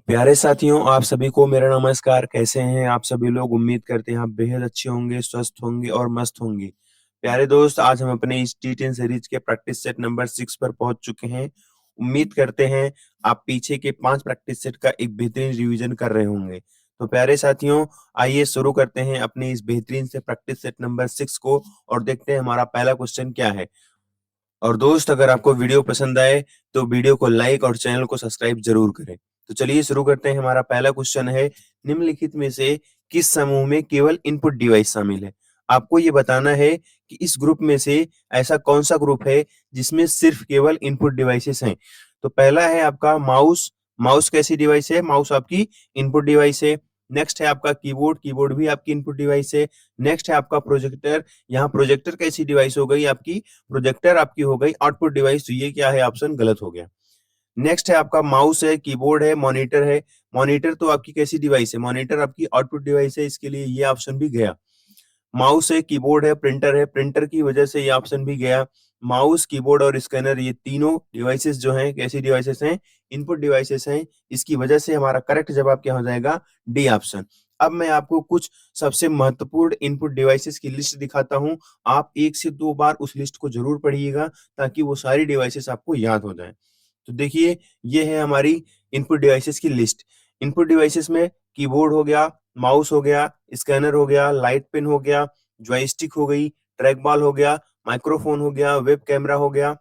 प्यारे साथियों, आप सभी को मेरा नमस्कार। कैसे हैं आप सभी लोग? उम्मीद करते हैं आप बेहद अच्छे होंगे, स्वस्थ होंगे और मस्त होंगे। प्यारे दोस्त, आज हम अपने इस टी10 सीरीज के प्रैक्टिस सेट नंबर 6 पर पहुंच चुके हैं। उम्मीद करते हैं आप पीछे के 5 प्रैक्टिस सेट का एक बेहतरीन रिवीजन कर रहे होंगे। तो प्यारे साथियों, आइए शुरू करते हैं अपने इस बेहतरीन से प्रैक्टिस सेट नंबर 6 को और देखते हैं हमारा पहला क्वेश्चन क्या है। और दोस्त, अगर आपको वीडियो पसंद आए तो वीडियो को लाइक और चैनल को सब्सक्राइब जरूर करें। तो चलिए शुरू करते हैं। हमारा पहला क्वेश्चन है, निम्नलिखित में से किस समूह में केवल इनपुट डिवाइस शामिल है? आपको ये बताना है कि इस ग्रुप में से ऐसा कौन सा ग्रुप है जिसमें सिर्फ केवल इनपुट डिवाइसेस हैं। तो पहला है आपका माउस। माउस कैसी डिवाइस है? माउस आपकी इनपुट डिवाइस है। नेक्स्ट है आपका कीबोर्ड। कीबोर्ड भी आपकी इनपुट डिवाइस है। नेक्स्ट है आपका प्रोजेक्टर। यहाँ प्रोजेक्टर कैसी डिवाइस हो गई आपकी? प्रोजेक्टर आपकी हो गई आउटपुट डिवाइस। तो ये क्या है? ऑप्शन गलत हो गया। नेक्स्ट है आपका माउस है, कीबोर्ड है, मॉनिटर है। मॉनिटर तो आपकी कैसी डिवाइस है? मॉनिटर आपकी आउटपुट डिवाइस है, इसके लिए ये ऑप्शन भी गया। माउस है, कीबोर्ड है, प्रिंटर है। प्रिंटर की वजह से ये ऑप्शन भी गया। माउस, कीबोर्ड और स्कैनर, ये तीनों डिवाइसेस जो हैं कैसी डिवाइसेस हैं? इनपुट डिवाइसेस हैं। इसकी वजह से हमारा करेक्ट जवाब क्या हो जाएगा? D option. अब मैं आपको कुछ सबसे महत्वपूर्ण इनपुट डिवाइसेस की लिस्ट दिखाता हूं। आप 1 से 2 बार उस लिस्ट को जरूर पढ़िएगा ताकि वो सारी डिवाइसेस आपको याद हो जाए। तो देखिए, ये है हमारी इनपुट डिवाइसेस की लिस्ट। इनपुट डिवाइसेस में कीबोर्ड हो गया, माउस हो गया, स्कैनर हो गया, लाइट पेन हो गया, जॉयस्टिक हो गई, ट्रैक बॉल हो गया, माइक्रोफोन हो गया, वेब कैमरा हो गया,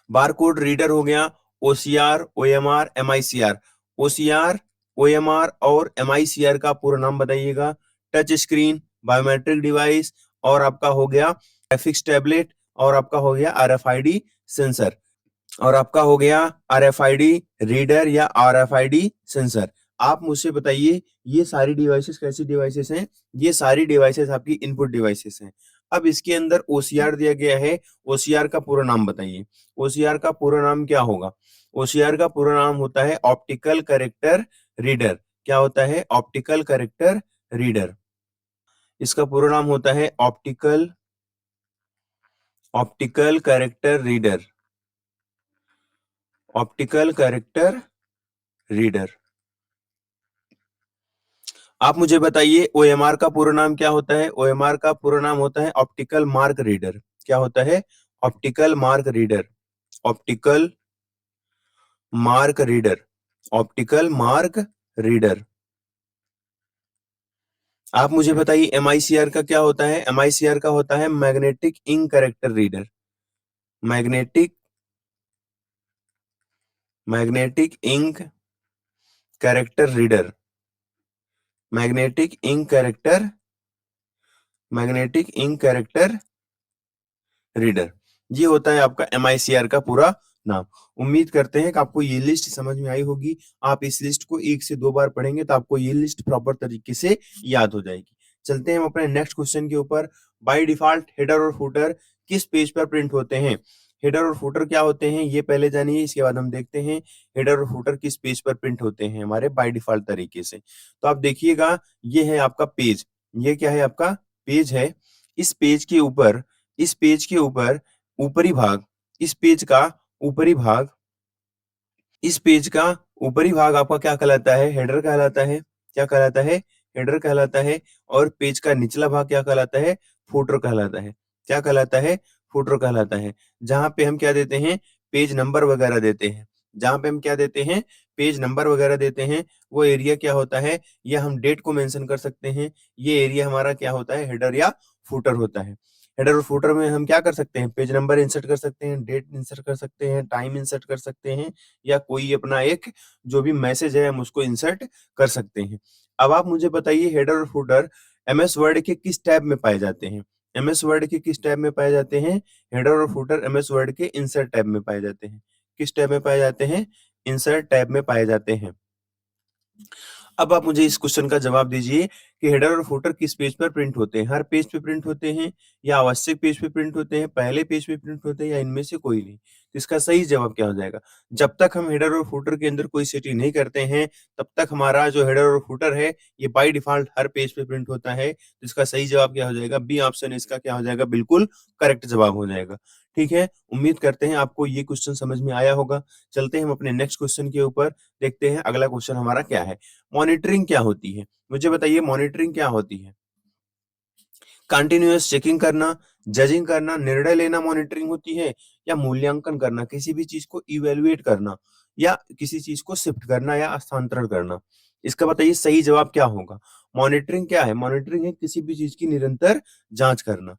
बारकोड रीडर हो गया, OCR, OMR, MICR. OCR, OMR और एमआईसीआर का पूरा नाम बताइएगा। टच स्क्रीन, बायोमेट्रिक डिवाइस, और आपका हो गया ग्राफिक्स टैबलेट, और आपका हो गया आरएफआईडी सेंसर, और आपका हो गया आरएफआईडी रीडर या आरएफआईडी सेंसर। आप मुझसे बताइए, ये सारी डिवाइसेस कैसी डिवाइसेस हैं? ये सारी डिवाइसेस आपकी इनपुट डिवाइसेस हैं। अब इसके अंदर ओसीआर दिया गया है। ओसीआर का पूरा नाम बताइए। ओसीआर का पूरा नाम क्या होगा? ओसीआर का पूरा नाम होता है ऑप्टिकल कैरेक्टर रीडर। क्या होता है? Optical character reader. इसका पूरा नाम होता है optical optical character reader. Optical character reader. आप मुझे बताइए, ओएमआर का पूरा नाम क्या होता है? ओएमआर का पूरा नाम होता है ऑप्टिकल मार्क रीडर। क्या होता है? Optical mark reader. Optical mark reader. Optical mark reader. आप मुझे बताइए, एमआईसीआर का क्या होता है? एमआईसीआर का होता है magnetic ink character reader. Magnetic magnetic ink character reader. Magnetic ink character magnetic ink character reader. ये होता है आपका एमआईसीआर का पूरा नाम। उम्मीद करते हैं कि आपको ये लिस्ट समझ में आई होगी। आप इस लिस्ट को 1 से 2 बार पढ़ेंगे तो आपको ये लिस्ट प्रॉपर तरीके से याद हो जाएगी। चलते हैं हम अपने नेक्स्ट क्वेश्चन के ऊपर। बाय डिफॉल्ट हेडर और फुटर किस पेज पर प्रिंट होते हैं? हेडर और फुटर क्या होते हैं ये पहले जानिए, इसके बाद हम देखते हैं हेडर और फुटर किस पेज पर प्रिंट होते हैं हमारे बाय डिफॉल्ट तरीके से। तो आप देखिएगा, ये है आपका पेज। ये क्या है? आपका पेज है। इस पेज के ऊपर इस पेज के ऊपर ऊपरी भाग इस पेज का ऊपरी भाग इस पेज का ऊपरी भाग आपका क्या कहलाता है? हेडर कहलाता है। क्या कहलाता है? हेडर कहलाता है। और पेज का निचला भाग क्या कहलाता है? फुटर कहलाता है। क्या कहलाता है? फुटर कहलाता है। जहां पे हम क्या देते हैं? पेज नंबर वगैरह देते हैं। जहां पे हम क्या देते हैं? पेज नंबर वगैरह देते हैं। वो एरिया क्या होता है? या हम डेट को मेंशन कर सकते हैं। ये एरिया हमारा क्या होता है? हेडर या फुटर होता है। हेडर और फुटर में हम क्या कर सकते हैं? पेज नंबर इंसर्ट कर सकते हैं, डेट इंसर्ट कर सकते हैं, टाइम इंसर्ट कर सकते हैं, या कोई अपना एक जो भी मैसेज है हम उसको इंसर्ट कर सकते हैं। अब आप मुझे बताइए, हेडर और फुटर एमएस वर्ड के किस टैब में पाए जाते हैं? एमएस वर्ड के किस टैब में पाए जाते हैं? हेडर और फुटर एमएस वर्ड के इंसर्ट टैब में पाए जाते हैं। किस टैब में पाए जाते हैं? इंसर्ट टैब में पाए जाते हैं। अब आप मुझे इस क्वेश्चन का जवाब दीजिए कि हेडर और फुटर किस पेज पर प्रिंट होते हैं? हर पेज पे प्रिंट होते हैं, या आवश्यक पेज पे प्रिंट होते हैं, पहले पेज पे प्रिंट होते हैं, या इनमें से कोई नहीं? तो इसका सही जवाब क्या हो जाएगा? जब तक हम हेडर और फुटर के अंदर कोई सेटिंग नहीं करते हैं तब तक हमारा जो हेडर और फुटर है ये बाय डिफॉल्ट हर पेज पे प्रिंट होता है। तो इसका सही जवाब क्या हो जाएगा? बी ऑप्शन इसका क्या हो जाएगा? बिल्कुल करेक्ट जवाब हो जाएगा। ठीक है, उम्मीद करते हैं आपको ये क्वेश्चन समझ में आया होगा। चलते हैं हम अपने नेक्स्ट क्वेश्चन के ऊपर, देखते हैं अगला क्वेश्चन हमारा क्या है। मॉनिटरिंग क्या होती है, मुझे बताइए मॉनिटरिंग क्या होती है। कंटिन्यूअस चेकिंग करना, जजिंग करना, निर्णय लेना मॉनिटरिंग होती है, या मूल्यांकन करना, किसी भी चीज को इवेल्युएट करना, या किसी चीज को शिफ्ट करना या स्थानांतरण करना। इसका बताइए सही जवाब क्या होगा। मॉनिटरिंग क्या है, मॉनिटरिंग है किसी भी चीज की निरंतर जांच करना।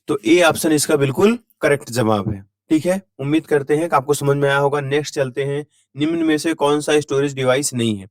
तो ए ऑप्शन इसका बिल्कुल करेक्ट जवाब है। ठीक है, उम्मीद करते हैं कि आपको समझ में आया होगा। नेक्स्ट चलते हैं, निम्न में से कौन सा स्टोरेज डिवाइस नहीं है।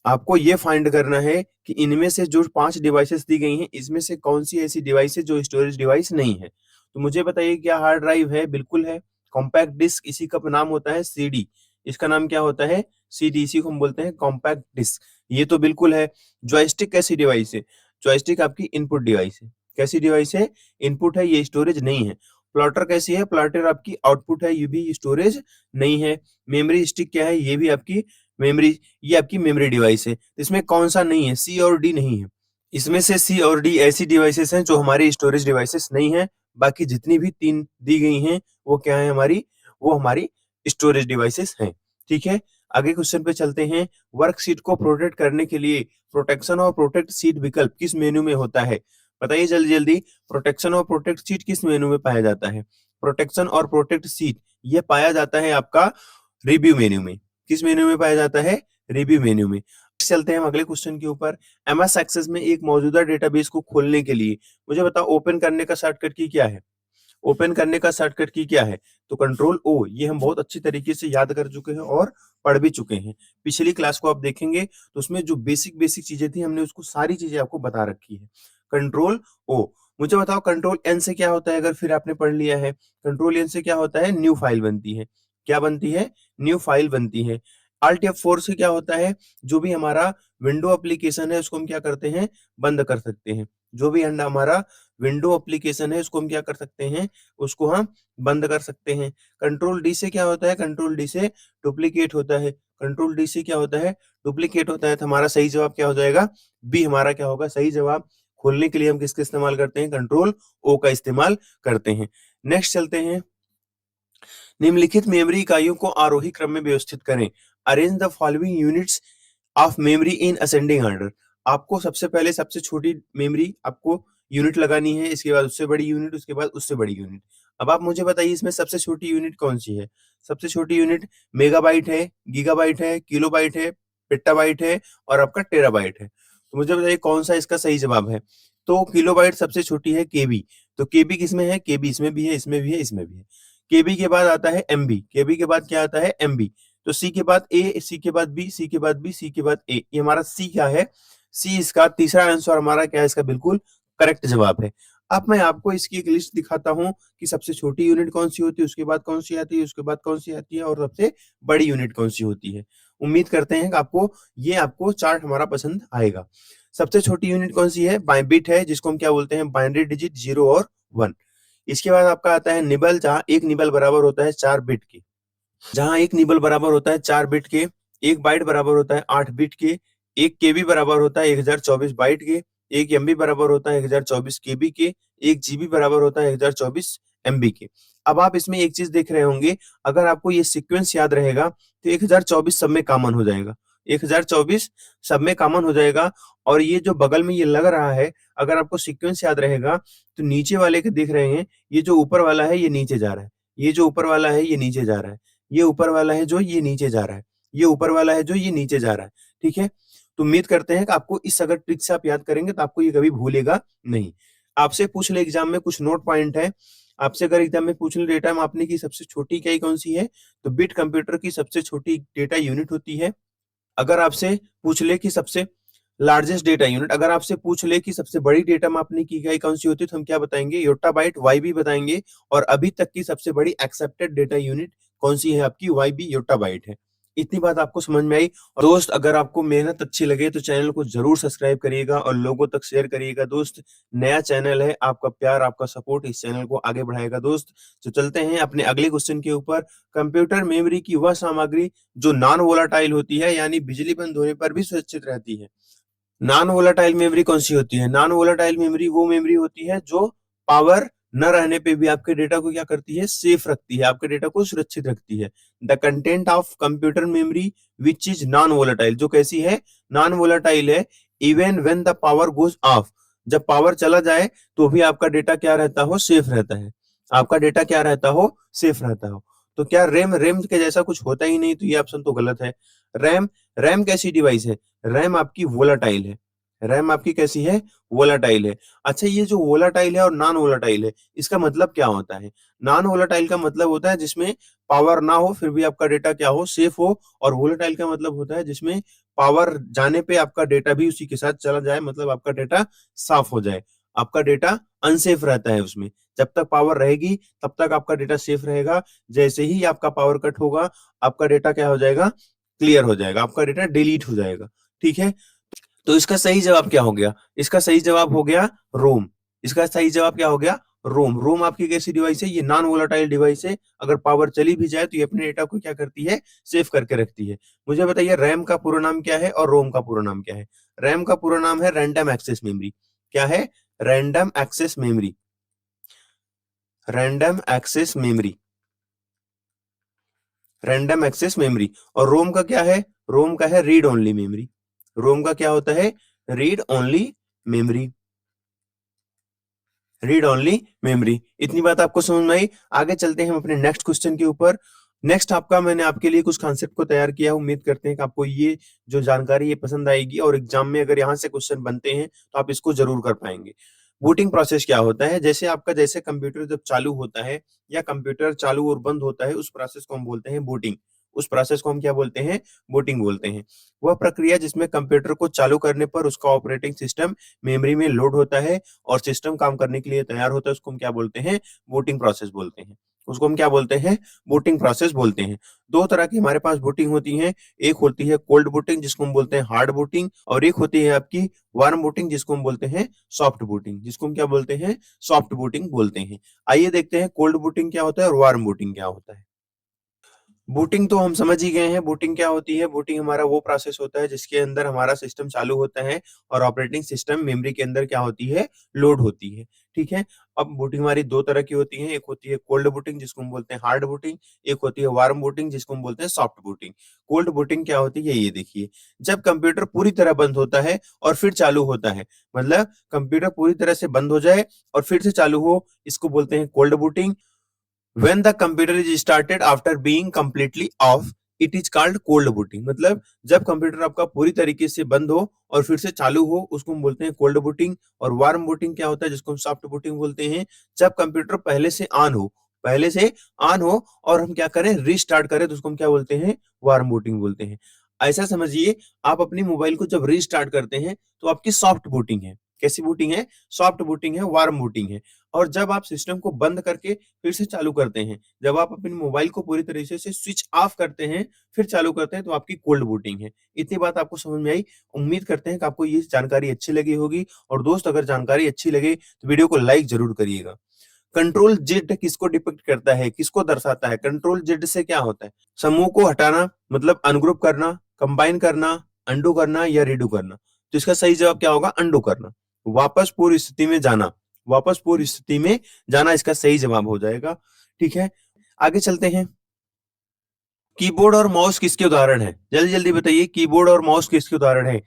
आपको ये फाइंड करना है कि इनमें से जो 5 डिवाइसेस दी गई हैं, इसमें से कौन सी ऐसी डिवाइस है जो स्टोरेज डिवाइस नहीं है। तो मुझे बताइए क्या हार्ड ड्राइव है, बिल्कुल है। कॉम्पैक्ट डिस्क, इसी का नाम होता है सीडी, इसका नाम क्या होता है सीडी, इसी को हम बोलते हैं कॉम्पैक्ट डिस्क, ये तो बिल्कुल है। जॉयस्टिक कैसी डिवाइस है, जॉयस्टिक आपकी इनपुट डिवाइस है। कैसी डिवाइस है, इनपुट है, ये स्टोरेज नहीं है। प्लॉटर कैसी है, प्लॉटर आपकी आउटपुट है, ये भी स्टोरेज नहीं है। मेमोरी स्टिक क्या है, ये भी आपकी मेमोरी, ये आपकी मेमोरी डिवाइस है। इसमें कौन सा नहीं है, सी और डी नहीं है। इसमें से सी और डी ऐसी डिवाइसेस हैं जो हमारी स्टोरेज डिवाइसेस नहीं है। बाकी जितनी भी 3 दी गई हैं वो क्या है हमारी, वो हमारी स्टोरेज डिवाइसेस हैं। ठीक है, आगे क्वेश्चन पे चलते हैं। वर्कशीट को प्रोटेक्ट करने के लिए प्रोटेक्शन और प्रोटेक्ट सीट विकल्प किस मेनू में होता है। बताइए जल्दी जल्दी, प्रोटेक्शन और प्रोटेक्ट सीट किस मेनू में पाया जाता है। प्रोटेक्शन और प्रोटेक्ट सीट ये पाया जाता है आपका रिव्यू मेन्यू में। किस मेन्यू में पाया जाता है, रिव्यू मेन्यू में। चलते हैं हम अगले क्वेश्चन के ऊपर। एमएस एक्सेस में एक मौजूदा डेटाबेस को खोलने के लिए मुझे बताओ ओपन करने का शॉर्टकट की क्या है। ओपन करने का शॉर्टकट की क्या है, तो कंट्रोल ओ, ये हम बहुत अच्छी तरीके से याद कर चुके हैं और पढ़ भी चुके हैं। पिछली क्लास को आप देखेंगे तो उसमें जो बेसिक बेसिक चीजें थी हमने उसको सारी चीजें आपको बता रखी है। कंट्रोल ओ, मुझे बताओ कंट्रोल एन से क्या होता है, अगर फिर आपने पढ़ लिया है। कंट्रोल एन से क्या होता है, न्यू फाइल बनती है। क्या बनती है, न्यू फाइल बनती है। Alt F4 से क्या होता है, जो भी हमारा विंडो एप्लीकेशन है उसको हम क्या करते हैं, बंद कर सकते हैं। जो भी हमारा विंडो एप्लीकेशन है उसको हम क्या कर सकते हैं, उसको हम बंद कर सकते हैं। कंट्रोल डी से क्या होता है, कंट्रोल डी से डुप्लीकेट होता है। कंट्रोल डी से क्या होता है, डुप्लीकेट होता है। तो हमारा सही जवाब क्या हो जाएगा, बी हमारा क्या होगा सही जवाब। खोलने के लिए हम किसका इस्तेमाल करते हैं, कंट्रोल ओ का इस्तेमाल करते हैं। नेक्स्ट चलते हैं, निम्नलिखित मेमोरी इकाइयों को आरोही क्रम में व्यवस्थित करें। Arrange the following units of memory in ascending order. आपको सबसे पहले सबसे छोटी मेमोरी आपको यूनिट लगानी है, इसके बाद उससे बड़ी यूनिट, उसके बाद उससे बड़ी यूनिट। अब आप मुझे बताइए इसमें सबसे छोटी यूनिट कौन सी है। सबसे छोटी यूनिट मेगाबाइट है, गीगाबाइट है, किलोबाइट है, पेट्टाबाइट है, और आपका टेराबाइट है। तो मुझे बताइए कौन सा इसका सही जवाब है। तो किलोबाइट सबसे छोटी है केबी। तो केबी किसमें है, केबी इसमें भी है, इसमें भी है, इसमें भी है। केबी के बाद आता है एमबी, केबी के बाद क्या आता है, एमबी। तो सी के बाद ए, सी के बाद बी, सी के बाद बी, सी के बाद ए, ये हमारा सी क्या है, सी इसका तीसरा आंसर हमारा क्या है, इसका बिल्कुल करेक्ट जवाब है। अब मैं आपको इसकी एक लिस्ट दिखाता हूं कि सबसे छोटी यूनिट कौन सी होती है, उसके बाद कौन सी आती है, उसके बाद कौन सी आती है, और सबसे बड़ी यूनिट कौन सी होती है। उम्मीद करते हैं कि आपको चार्ट हमारा पसंद आएगा। सबसे छोटी यूनिट कौन सी है, बिट है, जिसको हम क्या बोलते हैं, बाइनरी डिजिट 0 और 1। इसके बाद आपका आता है निबल, जहां एक निबल बराबर होता है 4 बिट के, जहां एक निबल बराबर होता है 4 बिट के। एक बाइट बराबर होता है 8 बिट के। एक केबी बराबर होता है 1024 बाइट के। एक एमबी बराबर होता है 1024 केबी के। एक जीबी बराबर होता है 1024 एमबी के। अब आप इसमें एक चीज देख रहे होंगे, अगर आपको ये सीक्वेंस याद रहेगा तो 1024 सब में कॉमन हो जाएगा। 1024 सब में कॉमन हो जाएगा। और ये जो बगल में ये लग रहा है, अगर आपको सीक्वेंस याद रहेगा तो नीचे वाले के देख रहे हैं, ये जो ऊपर वाला है ये नीचे जा रहा है, ये जो ऊपर वाला है ये नीचे जा रहा है, ये ऊपर वाला है जो ये नीचे जा रहा है, ये ऊपर वाला है जो ये नीचे जा रहा है। ठीक है, तो उम्मीद करते हैं कि आपको इस अगर ट्रिक से आप याद करेंगे तो आपको ये कभी भूलेगा नहीं। आपसे पूछ ले एग्जाम में, कुछ नोट पॉइंट है आपसे, अगर एग्जाम में पूछ ले डेटा मापने की सबसे छोटी इकाई कौन सी है, तो बिट कंप्यूटर की सबसे छोटी डेटा यूनिट होती है। अगर आपसे पूछ ले कि सबसे लार्जेस्ट डेटा यूनिट, अगर आपसे पूछ ले कि सबसे बड़ी डेटा मापने की इकाई कौन सी होती है, तो हम क्या बताएंगे, योटाबाइट, वाईबी बताएंगे। और अभी तक की सबसे बड़ी एक्सेप्टेड डेटा यूनिट कौन सी है, आपकी वाईबी योटाबाइट है। इतनी बात आपको समझ में आई। और दोस्त अगर आपको मेहनत अच्छी लगे तो चैनल को जरूर सब्सक्राइब करिएगा और लोगों तक शेयर करिएगा। दोस्त नया चैनल है, आपका प्यार आपका सपोर्ट इस चैनल को आगे बढ़ाएगा। दोस्त तो चलते हैं अपने अगले क्वेश्चन के ऊपर। कंप्यूटर मेमोरी की वह सामग्री जो नॉन वोलाटाइल होती है, यानी बिजली बंद होने पर भी सुरक्षित रहती है। नॉन वोलाटाइल मेमोरी कौन सी होती है, नॉन वोलाटाइल मेमोरी वो मेमोरी होती है जो पावर न रहने पे भी आपके डेटा को क्या करती है, सेफ रखती है, आपके डेटा को सुरक्षित रखती है। The content of computer memory which is non volatile, जो कैसी है, नॉन वोलेटाइल है। Even when the power goes off, जब पावर चला जाए तो भी आपका डेटा क्या रहता हो, सेफ रहता है, आपका डेटा क्या रहता हो, सेफ रहता हो। तो क्या रैम, रैम के जैसा कुछ होता ही नहीं, तो ये ऑप्शन तो गलत है। रैम, रैम कैसी डिवाइस है, रैम आपकी वोलाटाइल है, रैम आपकी कैसी है, वोलाटाइल है। अच्छा, ये जो वोलाटाइल है और नॉन वोलाटाइल है, इसका मतलब क्या होता है? नॉन वोलाटाइल का मतलब होता है जिसमें पावर ना हो फिर भी आपका डेटा क्या हो, सेफ हो। और वोलाटाइल का मतलब होता है जिसमें पावर जाने पे आपका डेटा भी उसी के साथ चला जाए, मतलब आपका डेटा साफ हो जाए, आपका डेटा अनसेफ रहता है उसमें। जब तक पावर रहेगी तब तक आपका डेटा सेफ रहेगा, जैसे ही आपका पावर कट होगा आपका डेटा क्या हो जाएगा, क्लियर हो जाएगा, आपका डेटा डिलीट हो जाएगा। ठीक है, तो इसका सही जवाब क्या हो गया, इसका सही जवाब हो गया रोम। इसका सही जवाब क्या हो गया, रोम। रोम आपकी कैसी डिवाइस है, ये नॉन वोलाटाइल डिवाइस है, अगर पावर चली भी जाए तो ये अपने डेटा को क्या करती है, सेव करके रखती है। मुझे बताइए रैम का पूरा नाम क्या है और रोम का पूरा नाम क्या है? रैम का पूरा नाम है रैंडम एक्सेस मेमोरी। क्या है, random access memory, random access memory, random access memory. और रोम का क्या है, रोम का है रीड ओनली मेमोरी। रोम का क्या होता है, read only memory, read only memory. इतनी बात आपको समझ में आई। आगे चलते हैं हम अपने नेक्स्ट क्वेश्चन के ऊपर। नेक्स्ट आपका, मैंने आपके लिए कुछ कॉन्सेप्ट को तैयार किया, उम्मीद करते हैं कि आपको ये जो जानकारी ये पसंद आएगी और एग्जाम में अगर यहाँ से क्वेश्चन बनते हैं तो आप इसको जरूर कर पाएंगे। बूटिंग प्रोसेस क्या होता है, जैसे आपका, जैसे कंप्यूटर जब चालू होता है या कंप्यूटर चालू और बंद होता है, उस प्रोसेस को हम बोलते हैं बूटिंग। उस प्रोसेस को हम क्या बोलते हैं, बूटिंग बोलते हैं। वह प्रक्रिया जिसमें कंप्यूटर को चालू करने पर उसका ऑपरेटिंग सिस्टम मेमोरी में लोड होता है और सिस्टम काम करने के लिए तैयार होता है, उसको हम क्या बोलते हैं, बूटिंग प्रोसेस बोलते हैं। उसको हम क्या बोलते हैं, बूटिंग प्रोसेस बोलते हैं। दो तरह की हमारे पास बूटिंग होती है, एक होती है कोल्ड बूटिंग जिसको हम बोलते हैं हार्ड बूटिंग, और एक होती है आपकी वार्म बूटिंग जिसको हम बोलते हैं सॉफ्ट बूटिंग, जिसको हम क्या बोलते हैं, सॉफ्ट बूटिंग बोलते हैं। आइए देखते हैं कोल्ड बूटिंग क्या होता है और वार्म बूटिंग क्या होता है। बूटिंग तो हम समझ ही गए हैं, बूटिंग क्या होती है। बूटिंग हमारा वो प्रोसेस होता है जिसके अंदर हमारा सिस्टम चालू होता है और ऑपरेटिंग सिस्टम मेमोरी के अंदर क्या होती है, लोड होती है। ठीक है, अब बूटिंग हमारी दो तरह की होती है, एक होती है कोल्ड बूटिंग जिसको हम बोलते हैं हार्ड बूटिंग, एक होती है वार्म बूटिंग जिसको हम बोलते हैं सॉफ्ट बूटिंग। कोल्ड बूटिंग क्या होती है, ये देखिए, जब कंप्यूटर पूरी तरह बंद होता है और फिर चालू होता है, मतलब कंप्यूटर पूरी तरह से बंद हो जाए और फिर से चालू हो, इसको बोलते हैं cold booting. when the computer is started after being completely off, it is called cold booting। मतलब जब कंप्यूटर आपका पूरी तरीके से बंद हो और फिर से चालू हो, उसको हम बोलते हैं कोल्ड बूटिंग। और वार्म बूटिंग क्या होता है, जिसको हम सॉफ्ट बूटिंग बोलते हैं, जब कंप्यूटर पहले से ऑन हो, पहले से ऑन हो और हम क्या करें, रीस्टार्ट करें, तो उसको हम क्या बोलते हैं, वार्म बूटिंग बोलते हैं। ऐसा समझिए, आप अपनी मोबाइल को जब रीस्टार्ट करते हैं तो आपकी सॉफ्ट बूटिंग है। कैसी बूटिंग है, सॉफ्ट बूटिंग है, वार्म बूटिंग है। और जब आप सिस्टम को बंद करके फिर से चालू करते हैं, जब आप अपने मोबाइल को पूरी तरीके से स्विच ऑफ करते हैं फिर चालू करते हैं, तो आपकी कोल्ड बूटिंग है। इतनी बात आपको समझ में आई। उम्मीद करते हैं कि आपको ये जानकारी अच्छी लगी होगी। और दोस्त, अगर जानकारी अच्छी लगे तो वीडियो को लाइक जरूर करिएगा। कंट्रोल जेड किसको डिपिक्ट करता है, किसको दर्शाता है? कंट्रोल जेड से क्या होता है, समूह को हटाना, मतलब अनग्रुप करना, कंबाइन करना, अंडू करना या रीडू करना। तो इसका सही जवाब क्या होगा, अंडू करना, वापस पूर्व स्थिति में जाना, वापस पूर्व स्थिति में जाना इसका सही जवाब हो जाएगा। ठीक है, आगे चलते हैं। कीबोर्ड और माउस किसके उदाहरण है, जल्दी जल्दी बताइए, कीबोर्ड और माउस किसके उदाहरण है?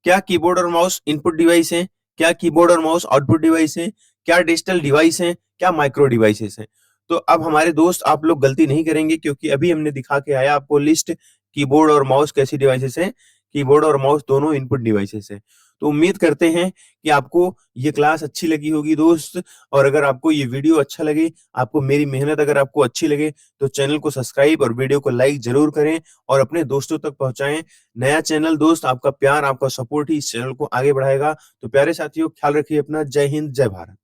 क्या कीबोर्ड और माउस इनपुट डिवाइस है, क्या कीबोर्ड और माउस आउटपुट डिवाइस है, क्या डिजिटल डिवाइस है, क्या माइक्रो डिवाइसेस है? तो अब हमारे दोस्त, आप लोग गलती नहीं करेंगे क्योंकि अभी हमने दिखा के आया आपको लिस्ट, कीबोर्ड और माउस कैसी डिवाइसेस हैं, कीबोर्ड और माउस दोनों इनपुट डिवाइसेस हैं। तो उम्मीद करते हैं कि आपको ये क्लास अच्छी लगी होगी दोस्त। और अगर आपको ये वीडियो अच्छा लगे, आपको मेरी मेहनत अगर आपको अच्छी लगे, तो चैनल को सब्सक्राइब और वीडियो को लाइक जरूर करें और अपने दोस्तों तक पहुंचाएं। नया चैनल दोस्त, आपका प्यार, आपका सपोर्ट ही इस चैनल को आगे बढ़ाएगा। तो प्यारे साथियों, ख्याल रखिए अपना। जय हिंद, जय भारत।